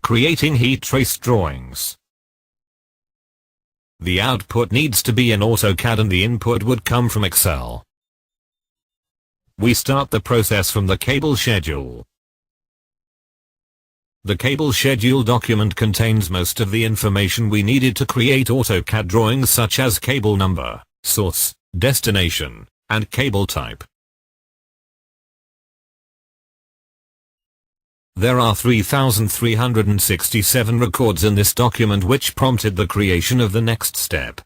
Creating heat trace drawings. The output needs to be in AutoCAD and the input would come from Excel. We start the process from the cable schedule. The cable schedule document contains most of the information we needed to create AutoCAD drawings, such as cable number, source, destination, and cable type. There are 3,367 records in this document, which prompted the creation of the next step.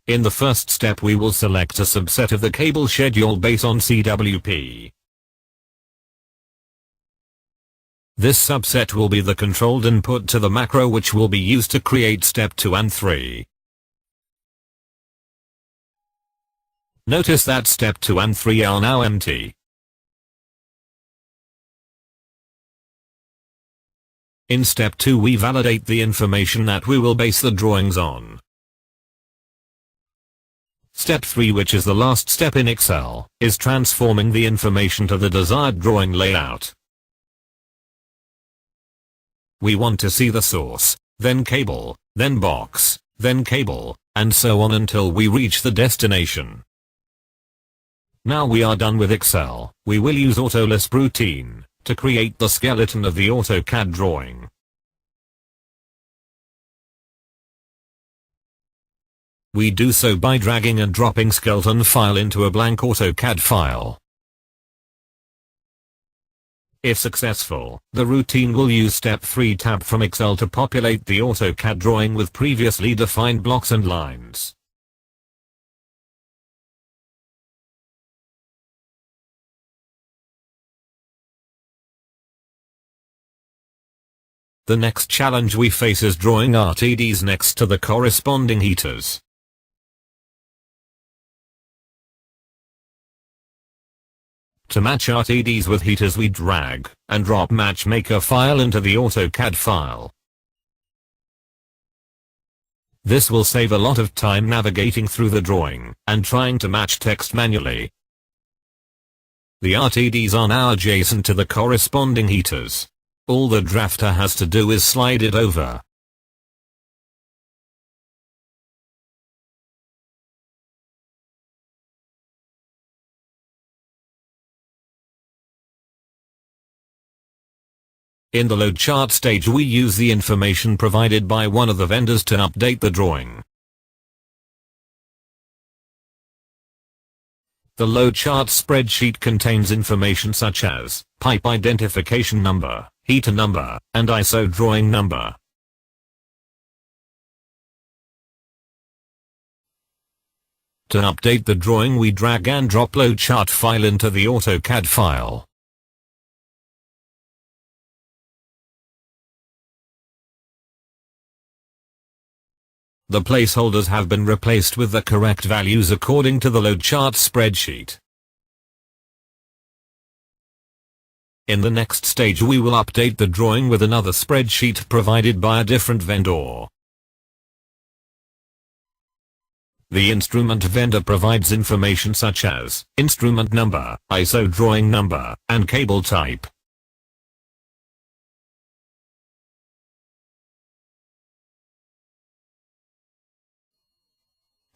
In the first step, we will select a subset of the cable schedule based on CWP. This subset will be the controlled input to the macro, which will be used to create step 2 and 3. Notice that step 2 and 3 are now empty. In step 2, we validate the information that we will base the drawings on. Step 3, which is the last step in Excel, is transforming the information to the desired drawing layout. We want to see the source, then cable, then box, then cable, and so on until we reach the destination. Now we are done with Excel. We will use AutoLISP routine to create the skeleton of the AutoCAD drawing. We do so by dragging and dropping skeleton file into a blank AutoCAD file. If successful, the routine will use step 3 tab from Excel to populate the AutoCAD drawing with previously defined blocks and lines. The next challenge we face is drawing RTDs next to the corresponding heaters. To match RTDs with heaters, we drag and drop matchmaker file into the AutoCAD file. This will save a lot of time navigating through the drawing and trying to match text manually. The RTDs are now adjacent to the corresponding heaters. All the drafter has to do is slide it over. In the load chart stage, we use the information provided by one of the vendors to update the drawing. The load chart spreadsheet contains information such as pipe identification number, heater number, and ISO drawing number. To update the drawing, we drag and drop load chart file into the AutoCAD file. The placeholders have been replaced with the correct values according to the load chart spreadsheet. In the next stage, we will update the drawing with another spreadsheet provided by a different vendor. The instrument vendor provides information such as instrument number, ISO drawing number, and cable type.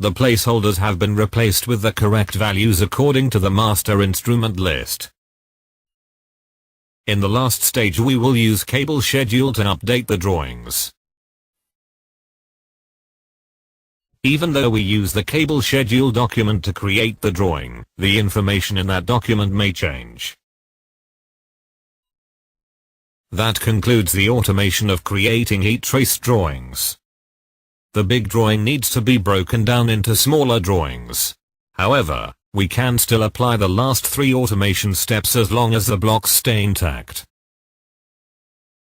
The placeholders have been replaced with the correct values according to the master instrument list. In the last stage, we will use cable schedule to update the drawings. Even though we use the cable schedule document to create the drawing, the information in that document may change. That concludes the automation of creating heat trace drawings. The big drawing needs to be broken down into smaller drawings. However, we can still apply the last 3 automation steps as long as the blocks stay intact.